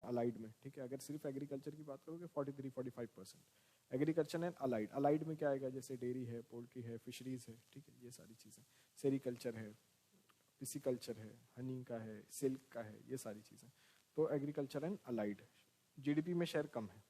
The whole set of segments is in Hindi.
अलाइड में, ठीक है। अगर सिर्फ एग्रीकल्चर की बात करोगे 43-45%। एग्रीकल्चर एंड अलाइड, अलाइड में क्या आएगा, जैसे डेयरी है, पोल्ट्री है, फिशरीज है, ठीक है, ये सारी चीज़ें। सेरिकल्चर है, पिसिकल्चर है, हनी का है, सिल्क का है, ये सारी चीज़ें। तो एग्रीकल्चर एंड अलाइड जीडीपी में शेयर कम है,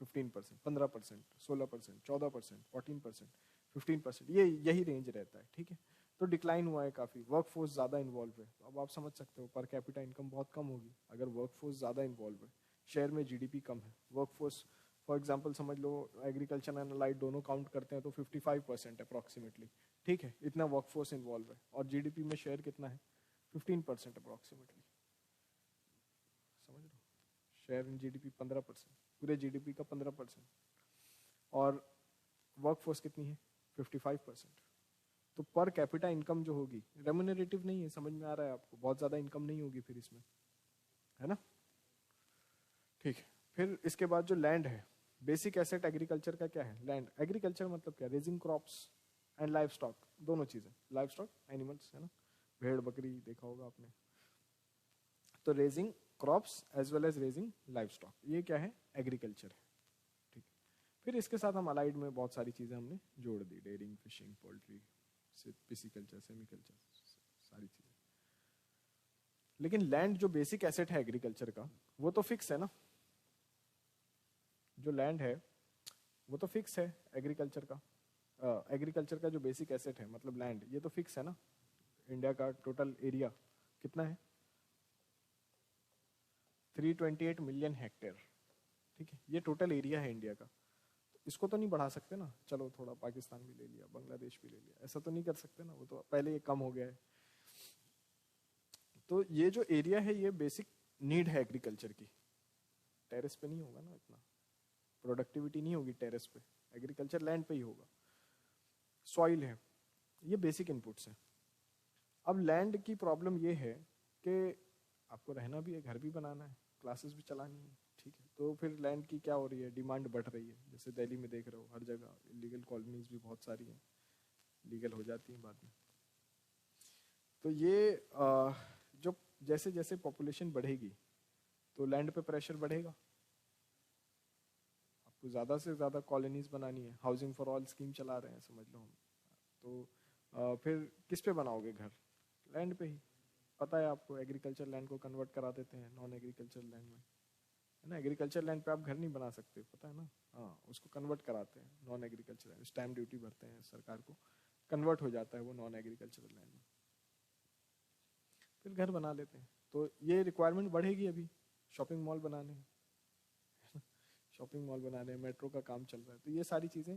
15%, 15%, 16%, 14%, 14%, 15%, ये यही रेंज रहता है, ठीक है। तो डिक्लाइन हुआ है काफ़ी, वर्कफोर्स ज़्यादा इन्वॉल्व है। तो अब आप समझ सकते हो पर कैपिटा इनकम बहुत कम होगी अगर वर्कफोर्स ज़्यादा इन्वॉल्व है, शेयर में जीडीपी कम है। वर्कफोर्स फॉर एग्जांपल समझ लो एग्रीकल्चर एंड अलाइड दोनों काउंट करते हैं तो 55% अप्रॉक्सीमेटली, ठीक है, इतना वर्कफोर्स इन्वॉल्व है। और जीडीपी में शेयर कितना है, 15% अप्रॉक्सीमेटली, समझ लो। शेयर इन जीडीपी 15%, पूरे जीडीपी का 15%। और वर्कफोर्स कितनी है, 55%। तो पर कैपिटा इनकम जो होगी रेम्यूनरेटिव नहीं है, समझ में आ रहा है आपको, बहुत ज्यादा इनकम नहीं होगी फिर इसमें, है ना, ठीक है। फिर इसके बाद जो लैंड है, बेसिक एसेट एग्रीकल्चर का क्या है, लैंड। एग्रीकल्चर मतलब क्या, raising crops and live stock, दोनों चीजें, लाइव स्टॉक एनिमल्स, है ना, भेड़ बकरी देखा होगा आपने। तो raising crops as well as raising livestock, ये क्या है, एग्रीकल्चर है, ठीक है। फिर इसके साथ हम अलाइड में बहुत सारी चीजें हमने जोड़ दी, डेयरिंग, फिशिंग, पोल्ट्री, पिसिकल्चर, सेमिकल्चर, सारी चीजें। लेकिन लैंड जो बेसिक एसेट है एग्रीकल्चर का, वो तो फिक्स है ना, जो लैंड है वो तो फिक्स है एग्रीकल्चर का। एग्रीकल्चर का जो बेसिक एसेट है मतलब लैंड, ये तो फिक्स है ना। इंडिया का टोटल एरिया कितना है, 328 मिलियन हेक्टेयर, ठीक है, ये टोटल एरिया है इंडिया का। तो इसको तो नहीं बढ़ा सकते ना, चलो थोड़ा पाकिस्तान भी ले लिया, बांग्लादेश भी ले लिया, ऐसा तो नहीं कर सकते ना, वो तो पहले ये कम हो गया है। तो ये जो एरिया है ये बेसिक नीड है एग्रीकल्चर की, टेरेस पे नहीं होगा ना, इतना प्रोडक्टिविटी नहीं होगी टेरेस पे, एग्रीकल्चर लैंड पे ही होगा। सॉइल है, ये बेसिक इनपुट्स हैं। अब लैंड की प्रॉब्लम ये है कि आपको रहना भी है, घर भी बनाना है, क्लासेस भी चलानी है, ठीक है। तो फिर लैंड की क्या हो रही है, डिमांड बढ़ रही है। जैसे दिल्ली में देख रहे हो हर जगह इलीगल कॉलोनीज भी बहुत सारी हैं, लीगल हो जाती हैं बाद में। तो ये जो जैसे जैसे पॉपुलेशन बढ़ेगी तो लैंड पे प्रेशर बढ़ेगा, आपको ज़्यादा से ज़्यादा कॉलोनीज बनानी है, हाउसिंग फॉर ऑल स्कीम चला रहे हैं समझ लो हम। तो फिर किस पे बनाओगे घर, लैंड पे ही। पता है आपको एग्रीकल्चर लैंड को कन्वर्ट करा देते हैं नॉन एग्रीकल्चर लैंड में, है ना। एग्रीकल्चर लैंड पे आप घर नहीं बना सकते, पता है ना, हाँ, उसको कन्वर्ट कराते हैं non agriculture land, stamp duty भरते हैं सरकार को, कन्वर्ट हो जाता है वो नॉन एग्रीकल्चरल लैंड में, फिर घर बना लेते हैं। तो ये रिक्वायरमेंट बढ़ेगी, अभी शॉपिंग मॉल बनाने हैं, शॉपिंग मॉल बनाने हैं, मेट्रो का काम चल रहा है। तो ये सारी चीज़ें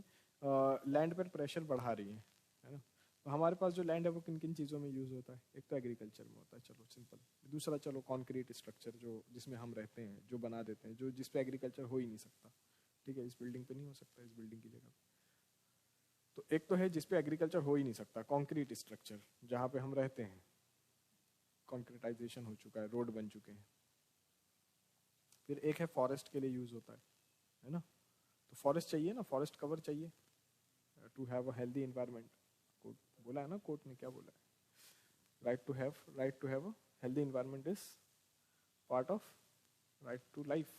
लैंड पर प्रेशर बढ़ा रही हैं, है ना। तो हमारे पास जो लैंड है वो किन किन चीज़ों में यूज़ होता है, एक तो एग्रीकल्चर में होता है, चलो सिंपल। दूसरा चलो कॉन्क्रीट स्ट्रक्चर जो जिसमें हम रहते हैं, जो बना देते हैं, जो जिस पे एग्रीकल्चर हो ही नहीं सकता, ठीक है, इस बिल्डिंग पे नहीं हो सकता, इस बिल्डिंग की जगह। तो एक तो है जिस पे एग्रीकल्चर हो ही नहीं सकता, कॉन्क्रीट स्ट्रक्चर, जहाँ पे हम रहते हैं कॉन्क्रीटाइजेशन हो चुका है, रोड बन चुके हैं। फिर एक है फॉरेस्ट के लिए यूज होता है ना। तो फॉरेस्ट चाहिए ना, फॉरेस्ट कवर चाहिए to have a healthy environment. Court बोला है ना, कोर्ट ने क्या बोला है, right to have a healthy environment is part of right to life,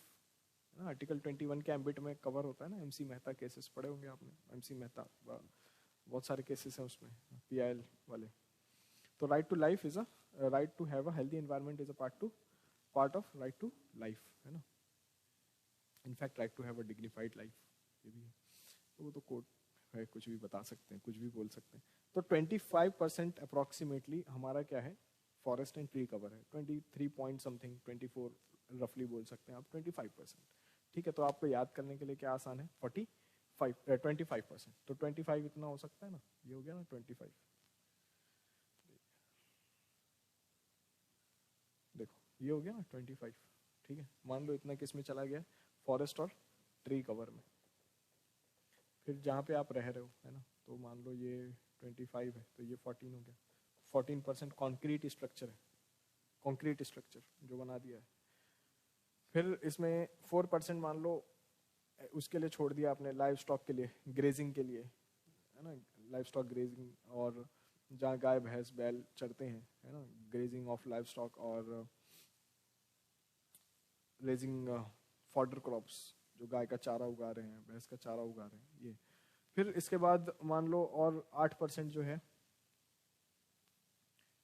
है ना। आर्टिकल 21 के एम्बिट में कवर होता है ना। एमसी मेहता केसेस पढ़े होंगे आपने, एमसी मेहता बहुत सारे केसेस हैं उसमें, पीआईएल वाले। तो right to life is a right to have a healthy environment is a part of right to life, है ना। In fact right to have a dignified life, ये भी है। तो वो तो कोर्ट है, कुछ भी बता सकते हैं, कुछ भी बोल सकते हैं। तो 25% अप्रॉक्सीमेटली हमारा क्या है, फॉरेस्ट एंड ट्री कवर है। 23 पॉइंट समथिंग, 24 रफली बोल सकते हैं आप, 25%, ठीक है। तो आपको याद करने के लिए क्या आसान है, 25%। तो 25 इतना हो सकता है ना, ये हो गया ना 25। देखो ये हो गया ना 25, ठीक है। मान लो इतना किस में चला गया, फॉरेस्ट और ट्री कवर में। फिर जहाँ पे आप रह रहे हो, है ना, तो मान लो ये 25 है तो ये 14 हो गया। 14% कॉन्क्रीट स्ट्रक्चर है, कॉन्क्रीट स्ट्रक्चर जो बना दिया है। फिर इसमें 4% मान लो उसके लिए छोड़ दिया आपने, लाइव स्टॉक के लिए, ग्रेजिंग के लिए, है ना, लाइव स्टॉक ग्रेजिंग, और जहाँ गाय भैंस बैल चरते हैं, है ना, ग्रेजिंग ऑफ लाइव स्टॉक और रेजिंग फॉडर क्रॉप्स, जो गाय का चारा उगा रहे हैं, भैंस का चारा उगा रहे हैं, ये। फिर इसके बाद मान लो और 8% जो है,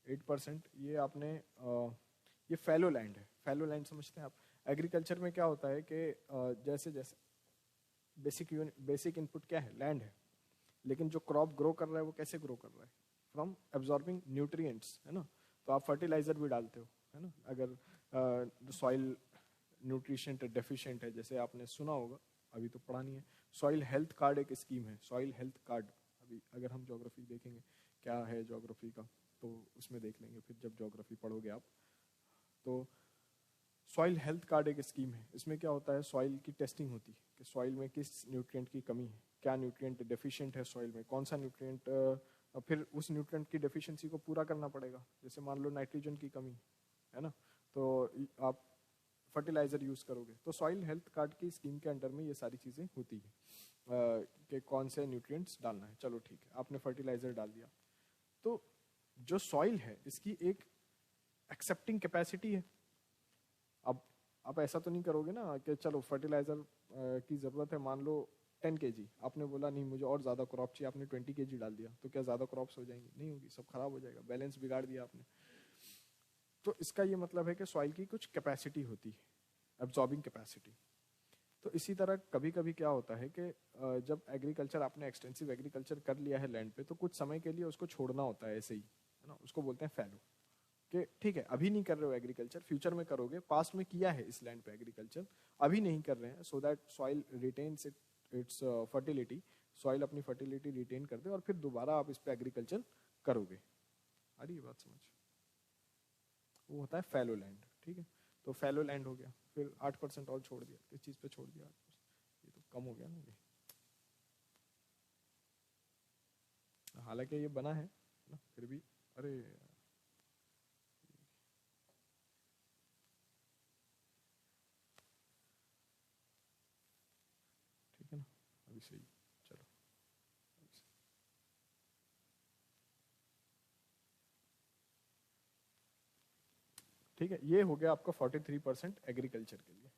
8% ये आपने ये फैलो लैंड है। फैलो लैंड समझते हैं आप? एग्रीकल्चर में क्या होता है कि जैसे जैसे बेसिक इनपुट क्या है? लैंड है। लेकिन जो क्रॉप ग्रो कर रहा है वो कैसे ग्रो कर रहा है? फ्रॉम एब्जॉर्बिंग न्यूट्रिएंट्स, है ना। तो आप फर्टिलाइजर भी डालते हो, है ना। अगर सॉइल न्यूट्रिशेंट डेफिशिएंट है, जैसे आपने सुना होगा, अभी तो पढ़ा नहीं है, सॉइल हेल्थ कार्ड एक स्कीम है, सॉइल हेल्थ कार्ड। अभी अगर हम ज्योग्राफी देखेंगे क्या है ज्योग्राफी का, तो उसमें देख लेंगे फिर जब ज्योग्राफी पढ़ोगे आप। तो सॉइल हेल्थ कार्ड एक स्कीम है। इसमें क्या होता है, सॉइल की टेस्टिंग होती है कि सॉइल में किस न्यूट्रिएंट की कमी है, क्या न्यूट्रिएंट डेफिशिएंट है सॉइल में, कौन सा न्यूट्रिएंट, फिर उस न्यूट्रिएंट की डेफिशिएंसी को पूरा करना पड़ेगा। जैसे मान लो नाइट्रोजन की कमी है ना, तो आप फर्टिलाइजर यूज करोगे, तो सॉइल हेल्थ कार्ड की स्कीम के अंडर में ये सारी चीजें होती है कि कौन से न्यूट्रिएंट्स डालना है। चलो ठीक है, आपने फर्टिलाइजर डाल दिया, तो जो सॉइल है इसकी एक एक्सेप्टिंग कैपेसिटी है। अब आप ऐसा तो नहीं करोगे ना कि चलो फर्टिलाइजर की जरूरत है मान लो 10 kg, आपने बोला नहीं मुझे और ज्यादा क्रॉप चाहिए, आपने 20 kg डाल दिया, तो क्या ज्यादा क्रॉप्स हो जाएंगी? नहीं होगी, सब खराब हो जाएगा, बैलेंस बिगाड़ दिया आपने। तो इसका ये मतलब है कि सॉइल की कुछ कैपेसिटी होती है, एब्जॉर्बिंग कैपेसिटी। तो इसी तरह कभी कभी क्या होता है कि जब एग्रीकल्चर, आपने एक्सटेंसिव एग्रीकल्चर कर लिया है लैंड पे, तो कुछ समय के लिए उसको छोड़ना होता है ऐसे ही, है ना। उसको बोलते हैं फैलो, कि ठीक है अभी नहीं कर रहे हो एग्रीकल्चर, फ्यूचर में करोगे, पास्ट में किया है इस लैंड पे एग्रीकल्चर, अभी नहीं कर रहे हैं, so that soil retains it's fertility, soil अपनी फर्टिलिटी रिटेन कर दे, और फिर दोबारा आप इस पे एग्रीकल्चर करोगे। आ रही है बात समझ? वो होता है फैलो लैंड, ठीक है। तो फैलो लैंड हो गया, फिर 8% और छोड़ दिया, किस चीज पे छोड़ दिया? 8%, ये तो कम हो गया ना ये। हालांकि ये बना है ना, फिर भी, अरे ठीक है ना, अभी सही। चलो, ठीक है, ये हो गया आपका 43% एग्रीकल्चर के लिए।